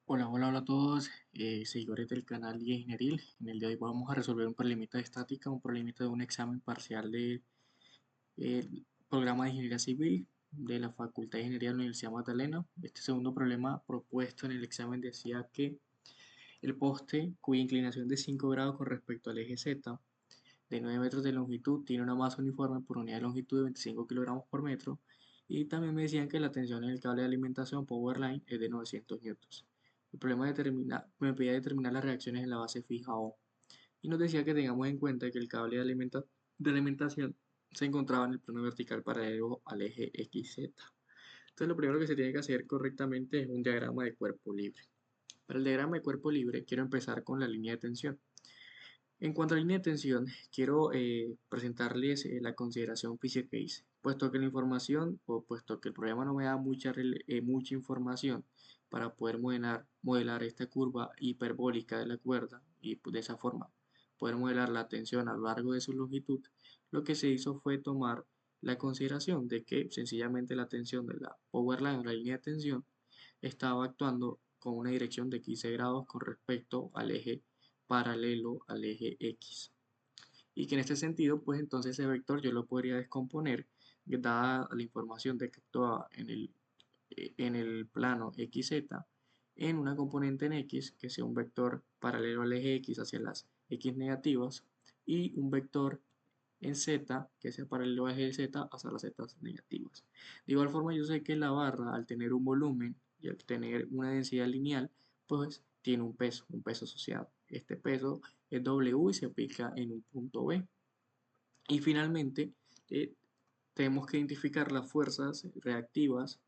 Hola a todos, seguidores del canal Guía Ingenieril. En el día de hoy vamos a resolver un problemita de estática, un problemita de un examen parcial del programa de Ingeniería Civil de la Facultad de Ingeniería de la Universidad Magdalena. Este segundo problema propuesto en el examen decía que el poste, cuya inclinación de 5 grados con respecto al eje Z, de 9 metros de longitud, tiene una masa uniforme por unidad de longitud de 25 kilogramos por metro. Y también me decían que la tensión en el cable de alimentación Powerline es de 900 newtons. El problema me pedía determinar las reacciones en la base fija O. Y nos decía que tengamos en cuenta que el cable de alimentación se encontraba en el plano vertical paralelo al eje XZ. Entonces lo primero que se tiene que hacer correctamente es un diagrama de cuerpo libre. Para el diagrama de cuerpo libre quiero empezar con la línea de tensión. En cuanto a línea de tensión, quiero presentarles la consideración física que hice, puesto que la información o puesto que el problema no me da mucha información para poder modelar esta curva hiperbólica de la cuerda y pues, de esa forma poder modelar la tensión a lo largo de su longitud, lo que se hizo fue tomar la consideración de que sencillamente la tensión de la power line o la línea de tensión estaba actuando con una dirección de 15 grados con respecto al eje paralelo al eje X. Y que en este sentido, pues entonces ese vector yo lo podría descomponer, dada la información de que actuaba en el plano XZ, en una componente en X, que sea un vector paralelo al eje X hacia las X negativas, y un vector en Z, que sea paralelo al eje Z hacia las Z negativas. De igual forma, yo sé que la barra, al tener un volumen y al tener una densidad lineal, pues tiene un peso asociado. Este peso es W y se aplica en un punto B. Y finalmente, eh, tenemos que identificar las fuerzas reactivas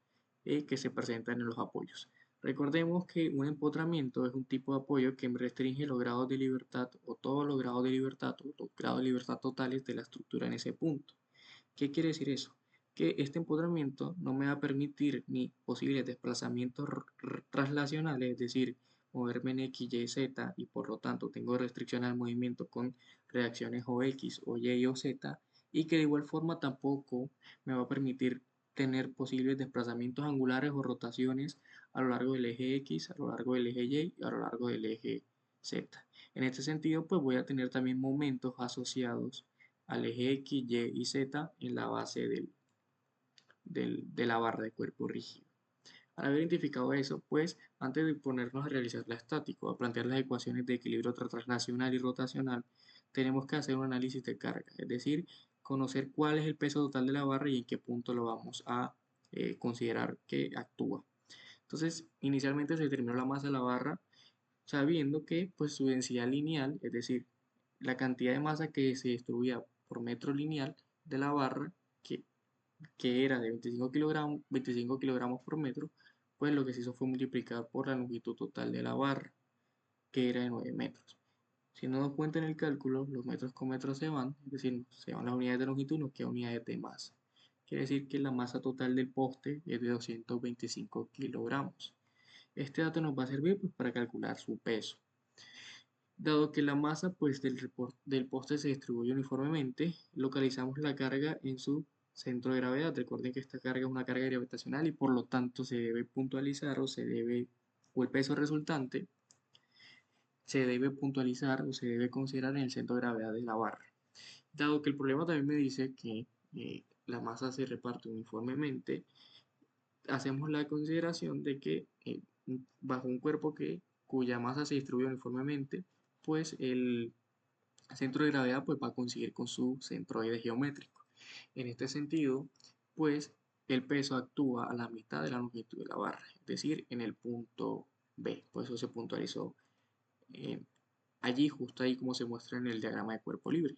que se presentan en los apoyos. Recordemos que un empotramiento es un tipo de apoyo que restringe los grados de libertad o todos los grados de libertad o los grados de libertad totales de la estructura en ese punto. ¿Qué quiere decir eso? Que este empotramiento no me va a permitir ni posibles desplazamientos traslacionales, es decir, moverme en X, Y, Z y por lo tanto tengo restricción al movimiento con reacciones o X o Y o Z, y que de igual forma tampoco me va a permitir tener posibles desplazamientos angulares o rotaciones a lo largo del eje X, a lo largo del eje Y y a lo largo del eje Z. En este sentido, pues voy a tener también momentos asociados al eje X, Y y Z en la base de la barra de cuerpo rígido. Al haber identificado eso, pues antes de ponernos a realizar la estática, a plantear las ecuaciones de equilibrio translacional y rotacional, tenemos que hacer un análisis de carga, es decir, conocer cuál es el peso total de la barra y en qué punto lo vamos a considerar que actúa. Entonces, inicialmente se determinó la masa de la barra sabiendo que pues, su densidad lineal, es decir, la cantidad de masa que se distribuía por metro lineal de la barra, que, que era de 25 kilogramos por metro, pues lo que se hizo fue multiplicar por la longitud total de la barra, que era de 9 metros. Si no nos cuenta en el cálculo, los metros con metros se van, es decir, se van las unidades de longitud, nos quedan unidades de masa. Quiere decir que la masa total del poste es de 225 kilogramos. Este dato nos va a servir pues, para calcular su peso. Dado que la masa pues, del poste se distribuye uniformemente, localizamos la carga en su centro de gravedad. Recuerden que esta carga es una carga gravitacional y por lo tanto se debe puntualizar o el peso resultante se debe puntualizar o se debe considerar en el centro de gravedad de la barra. Dado que el problema también me dice que la masa se reparte uniformemente, hacemos la consideración de que bajo un cuerpo cuya masa se distribuye uniformemente, pues el centro de gravedad pues, va a coincidir con su centroide geométrico. En este sentido, pues el peso actúa a la mitad de la longitud de la barra, es decir, en el punto B. Por eso se puntualizó eh, allí, justo ahí como se muestra en el diagrama de cuerpo libre.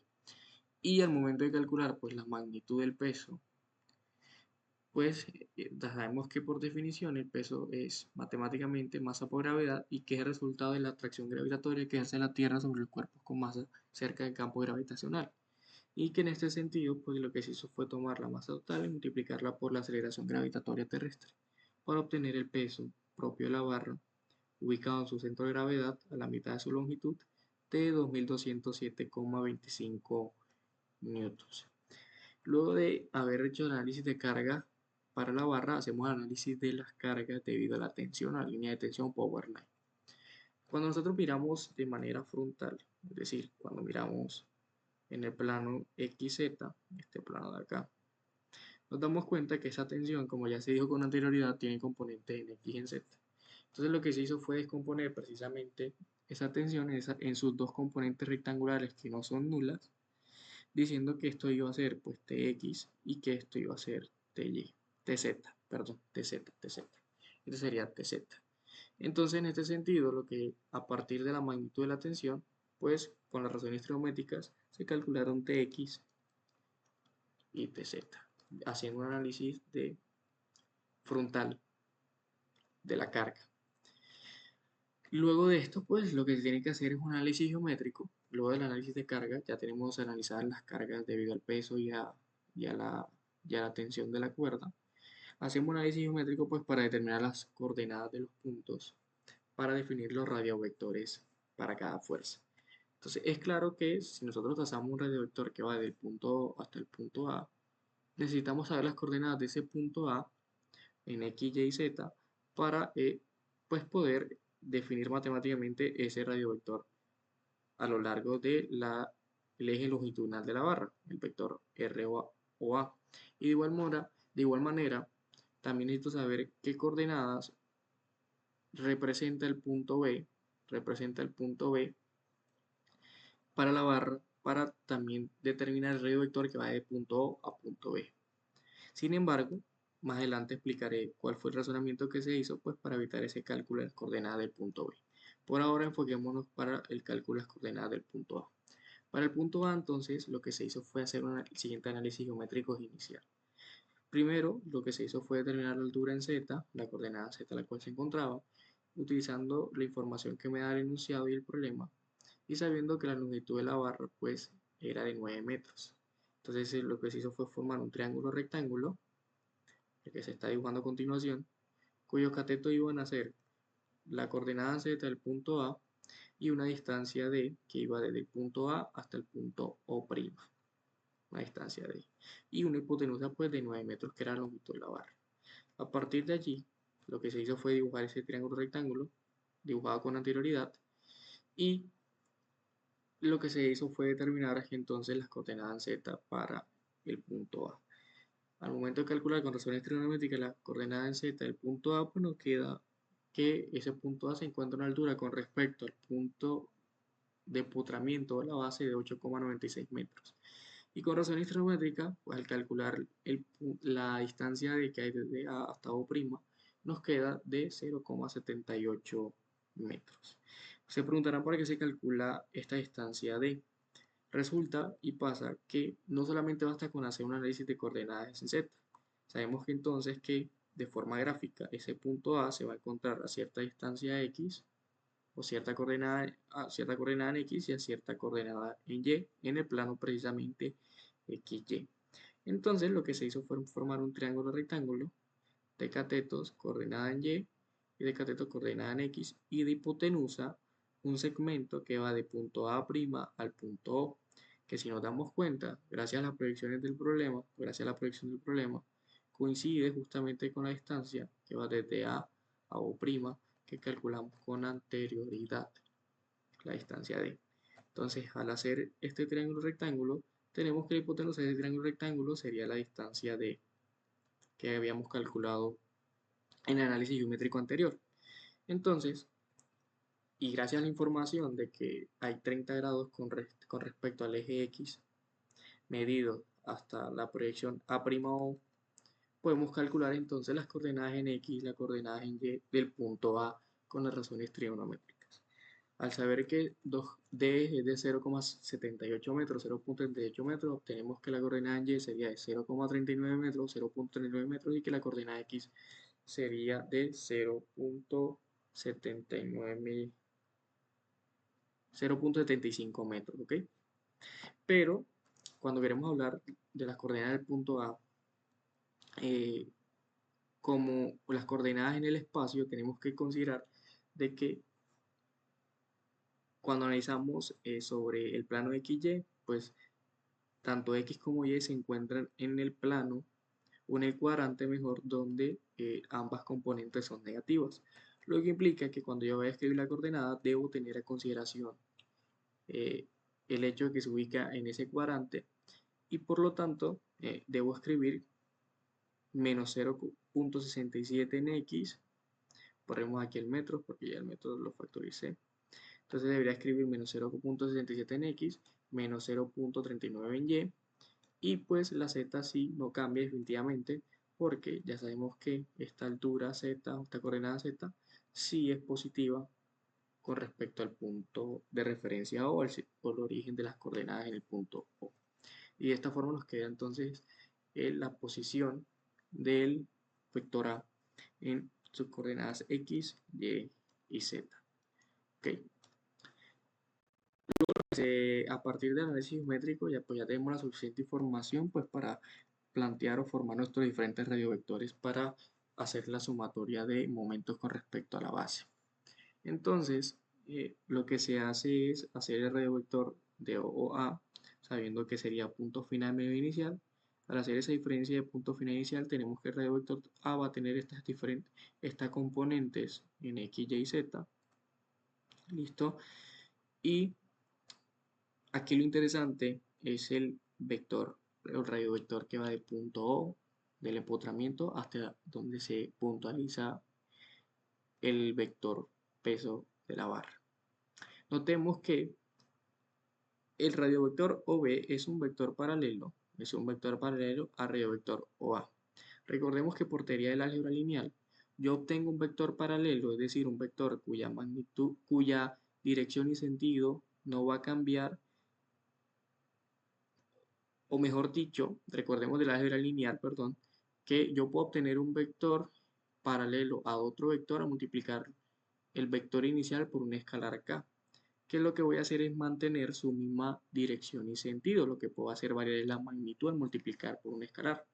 Y al momento de calcular pues, la magnitud del peso, pues ya sabemos que por definición el peso es matemáticamente masa por gravedad y que es el resultado de la atracción gravitatoria que hace la Tierra sobre los cuerpos con masa cerca del campo gravitacional. Y que en este sentido, pues lo que se hizo fue tomar la masa total y multiplicarla por la aceleración gravitatoria terrestre para obtener el peso propio de la barra, ubicado en su centro de gravedad a la mitad de su longitud, de 2207,25 newtons. Luego de haber hecho el análisis de carga para la barra hacemos análisis de las cargas debido a la tensión, a la línea de tensión powerline. Cuando nosotros miramos de manera frontal, es decir, cuando miramos en el plano XZ, este plano de acá, nos damos cuenta que esa tensión, como ya se dijo con anterioridad, tiene componentes en X y en Z. Entonces lo que se hizo fue descomponer precisamente esa tensión en sus dos componentes rectangulares que no son nulas, diciendo que esto iba a ser pues Tx y que esto iba a ser Ty, Tz, perdón, Tz. Este sería Tz. Entonces en este sentido, lo que a partir de la magnitud de la tensión, pues con las razones trigonométricas se calcularon Tx y Tz, haciendo un análisis de frontal de la carga. Luego de esto, pues lo que se tiene que hacer es un análisis geométrico. Luego del análisis de carga, ya tenemos analizadas las cargas debido al peso y a la tensión de la cuerda. Hacemos un análisis geométrico pues para determinar las coordenadas de los puntos, para definir los radiovectores para cada fuerza. Entonces es claro que si nosotros trazamos un radiovector que va del punto O hasta el punto A, necesitamos saber las coordenadas de ese punto A en X, Y y Z para pues poder definir matemáticamente ese radiovector a lo largo del eje longitudinal de la barra, el vector R o A. Y de igual manera, también necesito saber qué coordenadas representa el punto B para la barra, para también determinar el radiovector que va de punto O a punto B. Sin embargo, más adelante explicaré cuál fue el razonamiento que se hizo pues, para evitar ese cálculo de las coordenadas del punto B. Por ahora enfoquémonos para el cálculo de las coordenadas del punto A. Para el punto A, entonces, lo que se hizo fue hacer el siguiente análisis geométrico inicial. Primero, lo que se hizo fue determinar la altura en Z, la coordenada Z a la cual se encontraba, utilizando la información que me da el enunciado y el problema, y sabiendo que la longitud de la barra pues era de 9 metros. Entonces lo que se hizo fue formar un triángulo rectángulo, el que se está dibujando a continuación, cuyos catetos iban a ser la coordenada Z del punto A y una distancia D que iba desde el punto A hasta el punto O', una distancia D, y una hipotenusa pues de 9 metros que era la longitud de la barra. A partir de allí, lo que se hizo fue dibujar ese triángulo rectángulo, dibujado con anterioridad, y lo que se hizo fue determinar entonces las coordenadas Z para el punto A. Al momento de calcular con razones trigonométricas la coordenada en Z del punto A, pues nos queda que ese punto A se encuentra a una altura con respecto al punto de empotramiento de la base de 8,96 metros. Y con razones trigonométricas, pues al calcular la distancia de que hay desde A hasta O', nos queda de 0,78 metros. Se preguntarán por qué se calcula esta distancia D. Resulta y pasa que no solamente basta con hacer un análisis de coordenadas en Z. Sabemos que entonces que de forma gráfica ese punto A se va a encontrar a cierta distancia X o cierta coordenada en X y a cierta coordenada en Y en el plano precisamente XY. Entonces lo que se hizo fue formar un triángulo rectángulo de catetos coordenada en Y y de catetos coordenada en X y de hipotenusa un segmento que va de punto A' al punto O, que si nos damos cuenta, gracias a las proyecciones del problema, coincide justamente con la distancia que va desde A a O' que calculamos con anterioridad, la distancia D. Entonces, al hacer este triángulo rectángulo, tenemos que la hipotenusa de este triángulo rectángulo sería la distancia D que habíamos calculado en el análisis geométrico anterior. Entonces, y gracias a la información de que hay 30 grados con respecto al eje X medido hasta la proyección A'O, podemos calcular entonces las coordenadas en X y las coordenadas en Y del punto A con las razones trigonométricas. Al saber que D es de 0,78 metros, 0,38 metros, obtenemos que la coordenada en Y sería de 0,39 metros, 0,39 metros y que la coordenada X sería de 0,75 metros, ¿ok? Pero cuando queremos hablar de las coordenadas del punto A, eh, como las coordenadas en el espacio, tenemos que considerar de que cuando analizamos sobre el plano XY, pues tanto X como Y se encuentran en el plano un cuadrante mejor donde ambas componentes son negativas. Lo que implica que cuando yo vaya a escribir la coordenada debo tener en consideración eh, el hecho de que se ubica en ese cuadrante y por lo tanto debo escribir menos 0,67 en X, ponemos aquí el metro porque ya el metro lo factoricé, entonces debería escribir menos 0,67 en X, menos 0,39 en Y, y pues la Z sí no cambia definitivamente, porque ya sabemos que esta altura Z, esta coordenada Z, sí es positiva con respecto al punto de referencia O, o el origen de las coordenadas en el punto O. Y de esta forma nos queda entonces la posición del vector A en sus coordenadas X, Y y Z. Okay. A partir del análisis geométrico pues ya tenemos la suficiente información pues, para plantear o formar nuestros diferentes radiovectores para hacer la sumatoria de momentos con respecto a la base. Entonces, lo que se hace es hacer el radiovector de OA, sabiendo que sería punto final medio inicial. Al hacer esa diferencia de punto final inicial, tenemos que el radiovector A va a tener estas componentes en X, Y y Z. ¿Listo? Y aquí lo interesante es el vector, el radiovector que va de punto O del empotramiento hasta donde se puntualiza el vector peso de la barra. Notemos que el radiovector OB es un vector paralelo al radiovector OA. Recordemos que por teoría del álgebra lineal, yo obtengo un vector paralelo, es decir, un vector cuya magnitud, cuya dirección y sentido no va a cambiar, o mejor dicho, recordemos del álgebra lineal, perdón, que yo puedo obtener un vector paralelo a otro vector a multiplicar el vector inicial por un escalar k, que lo que voy a hacer es mantener su misma dirección y sentido. Lo que puedo hacer variar es la magnitud al multiplicar por un escalar.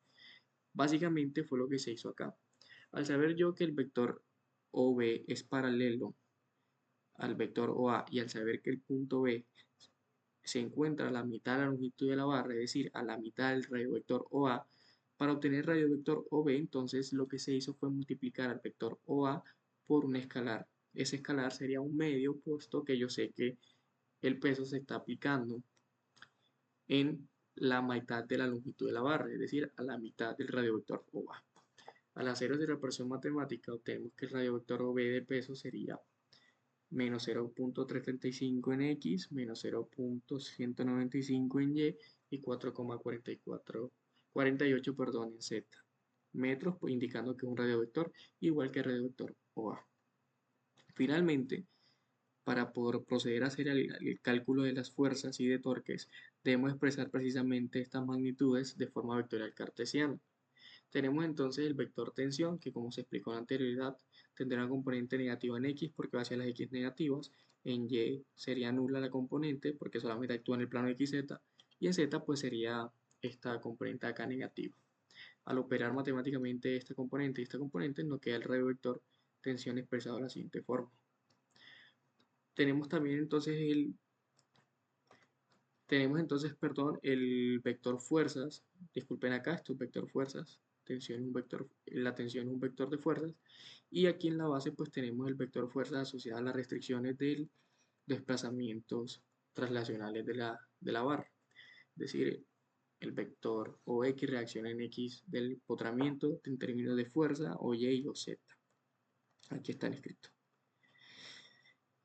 Básicamente fue lo que se hizo acá. Al saber yo que el vector OB es paralelo al vector OA y al saber que el punto B se encuentra a la mitad de la longitud de la barra, es decir, a la mitad del radiovector OA, para obtener el radiovector OB, entonces lo que se hizo fue multiplicar al vector OA por un escalar. Ese escalar sería un medio, puesto que yo sé que el peso se está aplicando en la mitad de la longitud de la barra, es decir, a la mitad del radiovector OA. Al hacer esa operación matemática, obtenemos que el radiovector OB de peso sería menos 0,335 en X, menos 0,195 en y 4,48 en Z. Metros, pues, indicando que es un radiovector igual que el radiovector OA. Finalmente, para poder proceder a hacer el cálculo de las fuerzas y de torques, debemos expresar precisamente estas magnitudes de forma vectorial cartesiana. Tenemos entonces el vector tensión, que como se explicó en la anterioridad, tendrá una componente negativa en X porque va hacia las X negativas, en Y sería nula la componente porque solamente actúa en el plano XZ, y en Z pues sería esta componente acá negativa. Al operar matemáticamente esta componente y esta componente, nos queda el radiovector tensión expresado de la siguiente forma. Tenemos también entonces perdón, el vector fuerzas. Disculpen acá, esto es vector fuerzas. La tensión es un vector de fuerzas. Y aquí en la base pues tenemos el vector fuerzas asociado a las restricciones de desplazamientos traslacionales de la barra. Es decir, el vector o X reacciona en X del empotramiento en términos de fuerza o Y o Z. Aquí están escritos.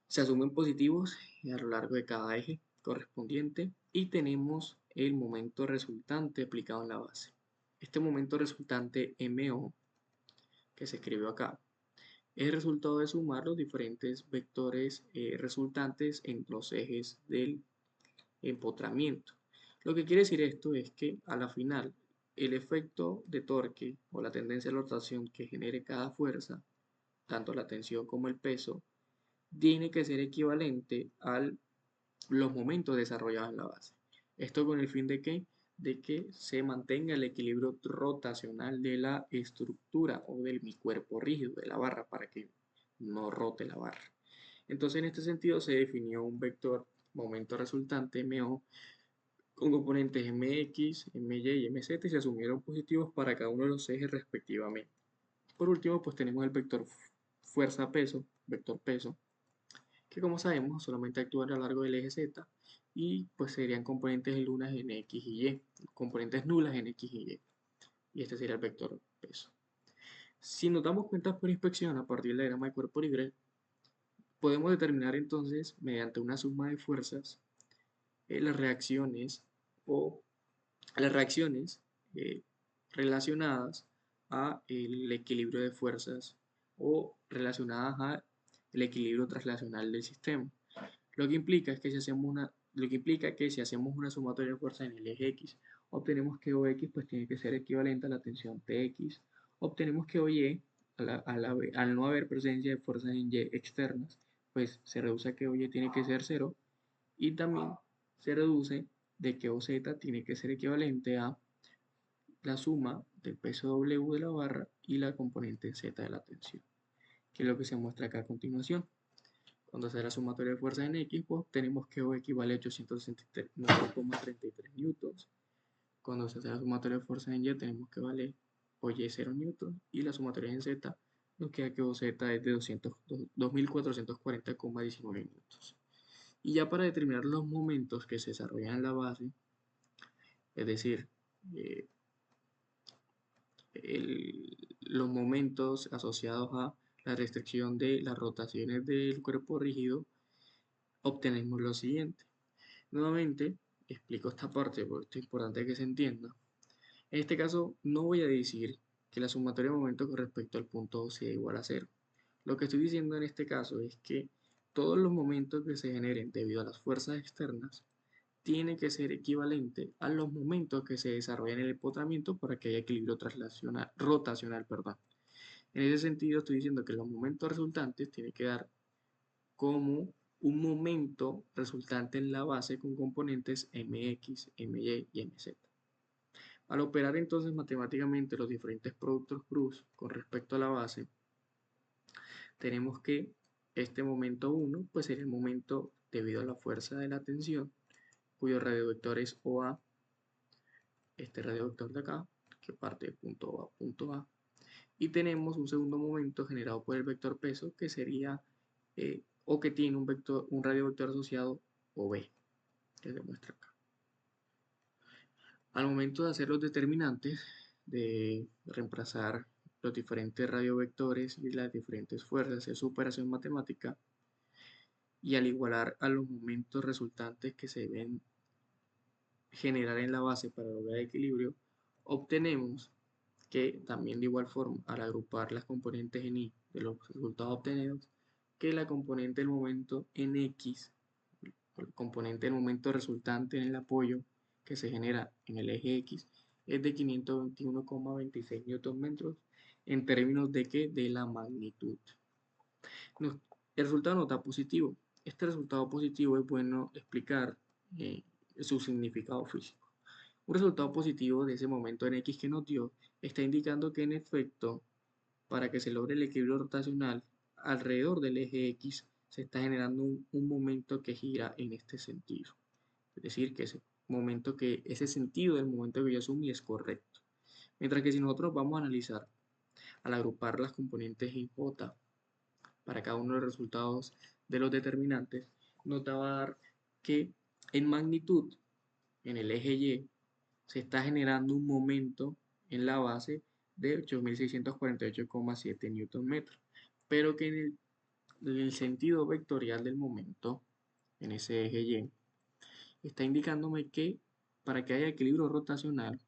Se asumen positivos a lo largo de cada eje correspondiente y tenemos el momento resultante aplicado en la base. Este momento resultante MO, que se escribió acá, es el resultado de sumar los diferentes vectores resultantes en los ejes del empotramiento. Lo que quiere decir esto es que a la final el efecto de torque o la tendencia de rotación que genere cada fuerza, tanto la tensión como el peso, tiene que ser equivalente a los momentos desarrollados en la base. Esto con el fin de que se mantenga el equilibrio rotacional de la estructura o de mi cuerpo rígido de la barra para que no rote la barra. Entonces en este sentido se definió un vector momento resultante MO con componentes mx, my y mz y se asumieron positivos para cada uno de los ejes respectivamente. Por último, pues tenemos el vector fuerza-peso, vector peso, que como sabemos solamente actúa a lo largo del eje z y pues serían componentes lunas en x y y, componentes nulas en x y y. Y este sería el vector peso. Si nos damos cuenta por inspección a partir del diagrama de cuerpo libre, podemos determinar entonces, mediante una suma de fuerzas, las reacciones o las reacciones eh, relacionadas a el equilibrio de fuerzas o relacionadas a el equilibrio traslacional del sistema. Lo que implica que si hacemos una sumatoria de fuerzas en el eje X, obtenemos que OX pues tiene que ser equivalente a la tensión TX. Obtenemos que OY, al no haber presencia de fuerzas en Y externas, pues se reduce a que OY tiene que ser cero y también se reduce de que OZ tiene que ser equivalente a la suma del peso W de la barra y la componente Z de la tensión, que es lo que se muestra acá a continuación. Cuando se hace la sumatoria de fuerzas en X, pues tenemos que O equivale a 869,33 newtons. Cuando se hace la sumatoria de fuerzas en Y, tenemos que vale OY 0 newtons. Y la sumatoria en Z, nos queda que OZ es de 2440,19 newtons. Y ya para determinar los momentos que se desarrollan en la base, es decir, eh, los momentos asociados a la restricción de las rotaciones del cuerpo rígido, obtenemos lo siguiente. Nuevamente, explico esta parte porque esto es importante que se entienda. En este caso, no voy a decir que la sumatoria de momentos con respecto al punto O sea igual a cero. Lo que estoy diciendo en este caso es que todos los momentos que se generen debido a las fuerzas externas tiene que ser equivalente a los momentos que se desarrollan en el empotramiento para que haya equilibrio rotacional. En ese sentido, estoy diciendo que los momentos resultantes tienen que dar como un momento resultante en la base con componentes mx, my y mz. Al operar entonces matemáticamente los diferentes productos Bruce con respecto a la base, tenemos que este momento 1 pues sería el momento debido a la fuerza de la tensión, cuyo radiovector es OA, este radiovector de acá, que parte de punto O a punto A. Y tenemos un segundo momento generado por el vector peso, que sería o que tiene un radiovector asociado OB, que se muestra acá. Al momento de hacer los determinantes, de reemplazar los diferentes radiovectores y las diferentes fuerzas, hacer su operación matemática, y al igualar a los momentos resultantes que se deben generar en la base para lograr equilibrio, obtenemos que también de igual forma, al agrupar las componentes en Y de los resultados obtenidos, que la componente del momento en X, el componente del momento resultante en el apoyo que se genera en el eje X, es de 521,26 Nm en términos de que de la magnitud. El resultado no está positivo. Este resultado positivo es bueno explicar su significado físico. Un resultado positivo de ese momento en X que nos dio está indicando que en efecto, para que se logre el equilibrio rotacional alrededor del eje X, se está generando un momento que gira en este sentido. Es decir, que ese sentido del momento que yo asumí es correcto. Mientras que si nosotros vamos a analizar, al agrupar las componentes en J para cada uno de los resultados de los determinantes, nos va a dar que en magnitud, en el eje Y, se está generando un momento en la base de 8648,7 Nm, pero que en el sentido vectorial del momento, en ese eje Y, está indicándome que para que haya equilibrio rotacional,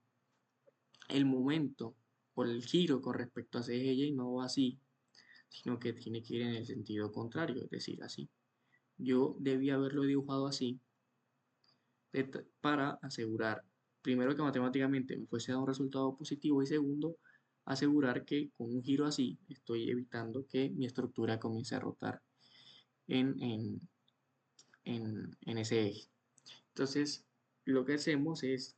el momento o el giro con respecto a ese eje Y no va así, sino que tiene que ir en el sentido contrario, es decir, así. Yo debía haberlo dibujado así para asegurar, primero, que matemáticamente me fuese a dar un resultado positivo y segundo, asegurar que con un giro así estoy evitando que mi estructura comience a rotar en, en, en ese eje. Entonces, lo que hacemos es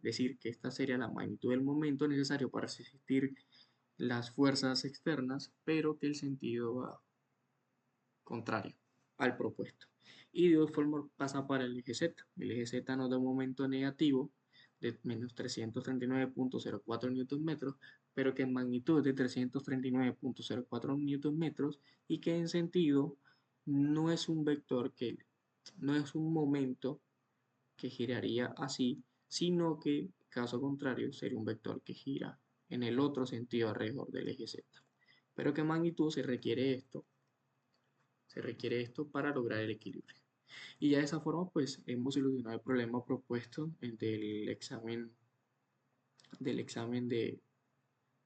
decir que esta sería la magnitud del momento necesario para resistir las fuerzas externas, pero que el sentido va contrario al propuesto. Y de igual forma pasa para el eje Z. El eje Z nos da un momento negativo de menos 339,04 Nm, pero que en magnitud es de 339,04 Nm y que en sentido no es un vector que no es un momento que giraría así, sino que, caso contrario, sería un vector que gira en el otro sentido alrededor del eje Z. Pero que en magnitud se requiere esto para lograr el equilibrio. Y ya de esa forma, pues hemos solucionado el problema propuesto del examen de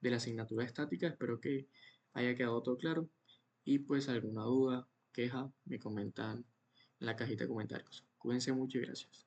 la asignatura estática. Espero que haya quedado todo claro. Y pues alguna duda, queja, me comentan en la cajita de comentarios. Cuídense mucho y gracias.